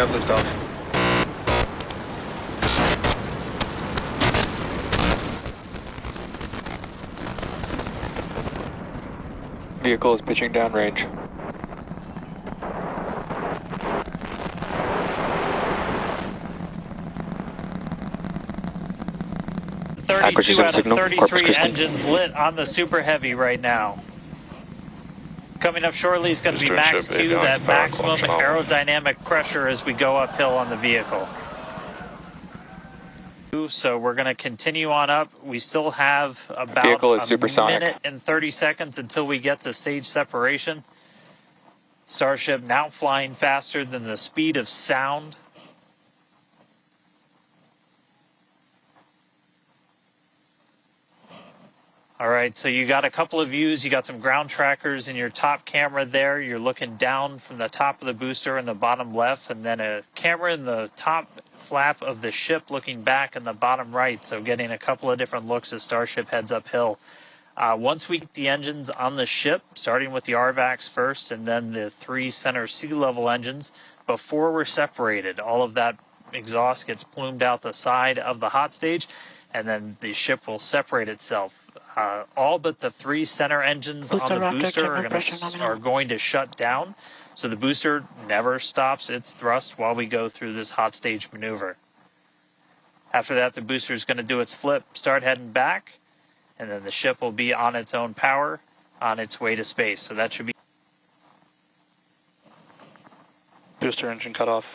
have lift off. Vehicle is pitching downrange. Thirty-two out of 33 engines lit on the Super Heavy right now. Coming up shortly is going to be max Q, that maximum aerodynamic pressure as we go uphill on the vehicle. So we're going to continue on up. We still have about a minute and 30 seconds until we get to stage separation. Starship now flying faster than the speed of sound. All right, so you got a couple of views. You got some ground trackers in your top camera there. You're looking down from the top of the booster in the bottom left, and then a camera in the top flap of the ship looking back in the bottom right, so getting a couple of different looks as Starship heads uphill. Once we get the engines on the ship, starting with the RVACs first and then the 3 center sea level engines, before we're separated, all of that exhaust gets plumed out the side of the hot stage, and then the ship will separate itself. All but the 3 center engines on the booster are going to shut down, so the booster never stops its thrust while we go through this hot stage maneuver. After that, the booster is going to do its flip, start heading back, and then the ship will be on its own power on its way to space. So that should be... Booster engine cut off.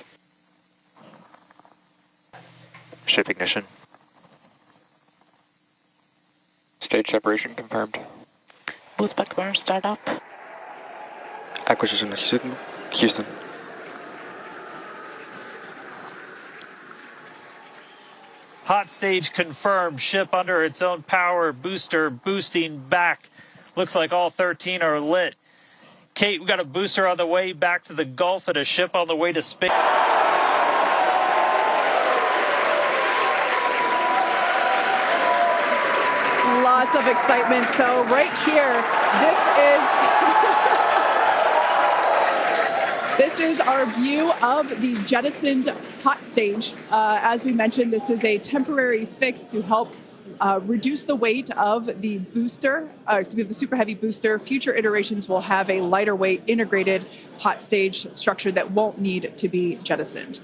Ship ignition. Stage separation confirmed. Boost back burn, start up. Acquisition is Houston. Hot stage confirmed. Ship under its own power. Booster boosting back. Looks like all 13 are lit. Kate, we got a booster on the way back to the Gulf and a ship on the way to space. Lots of excitement. So right here, this is our view of the jettisoned hot stage. As we mentioned, this is a temporary fix to help reduce the weight of the booster, the Super Heavy booster. Future iterations will have a lighter weight integrated hot stage structure that won't need to be jettisoned.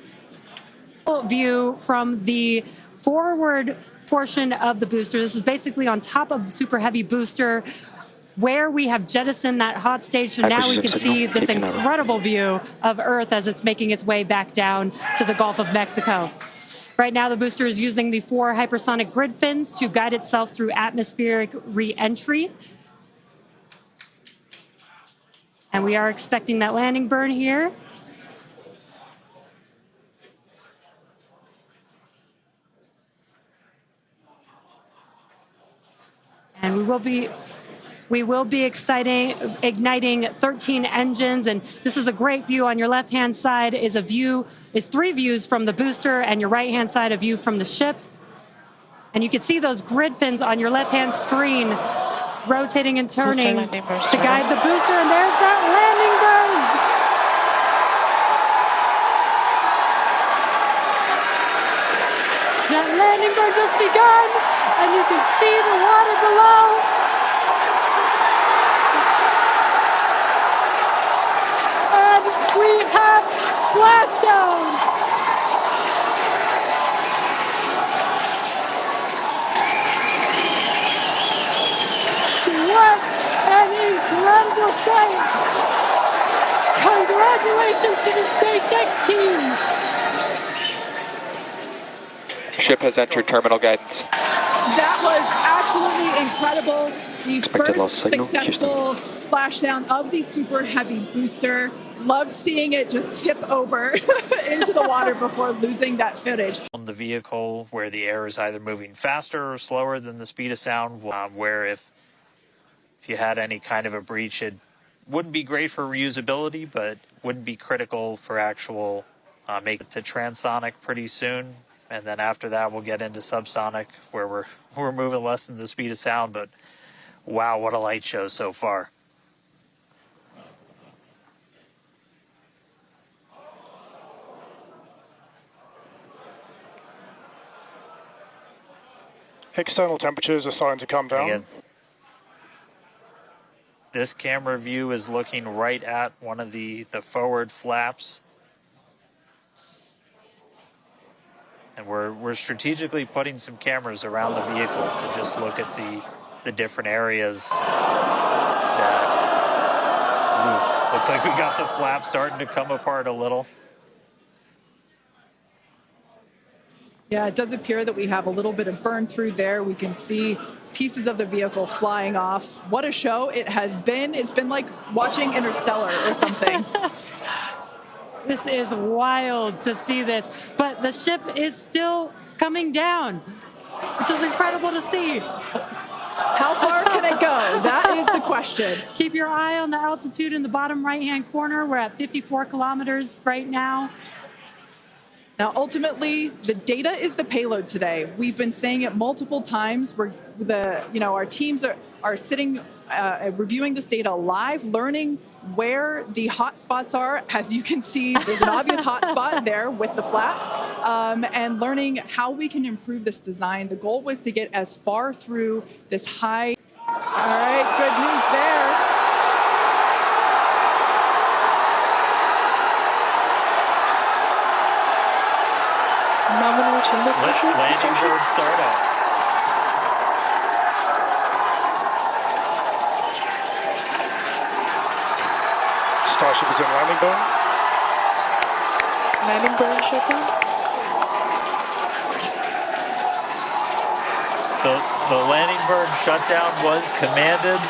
View from the forward portion of the booster. This is basically on top of the Super Heavy booster where we have jettisoned that hot stage. So now we can see this incredible view of Earth as it's making its way back down to the Gulf of Mexico. Right now, the booster is using the 4 hypersonic grid fins to guide itself through atmospheric re-entry. And we are expecting that landing burn here. And we will be igniting 13 engines, and this is a great view. On your left-hand side is 3 views from the booster, and your right-hand side a view from the ship. And you can see those grid fins on your left-hand screen rotating and turning to guide the booster, and there's that landing burn. That landing burn just begun, and you can see the water below. And we have splashdown. What an incredible sight. Congratulations to the SpaceX team. Ship has entered terminal guidance. That was absolutely incredible. The first successful splashdown of the Super Heavy booster. Loved seeing it just tip over into the water before losing that footage. On the vehicle where the air is either moving faster or slower than the speed of sound, where if you had any kind of a breach, it wouldn't be great for reusability, but wouldn't be critical for actual make it to transonic pretty soon. And then after that, we'll get into subsonic, where we're moving less than the speed of sound. But wow, what a light show so far. External temperatures are starting to come down. Again, this camera view is looking right at one of the forward flaps. And we're strategically putting some cameras around the vehicle to just look at the different areas that looks like we got the flap starting to come apart a little. Yeah, it does appear that we have a little bit of burn through there. We can see pieces of the vehicle flying off. What a show it has been. It's been like watching Interstellar or something. This is wild to see this, but the ship is still coming down, which is incredible to see. How far can it go? That is the question. Keep your eye on the altitude in the bottom right-hand corner. We're at 54 kilometers right now. Now, ultimately, the data is the payload today. We've been saying it multiple times. Our teams are sitting, reviewing this data live, learning where the hot spots are. As you can see, there's an obvious hot spot there with the flap, and learning how we can improve this design. The goal was to get as far through this high. All right, good news there. Landing board startup. Starship is in landing burn. Landing burn shutdown. The landing burn shutdown was commanded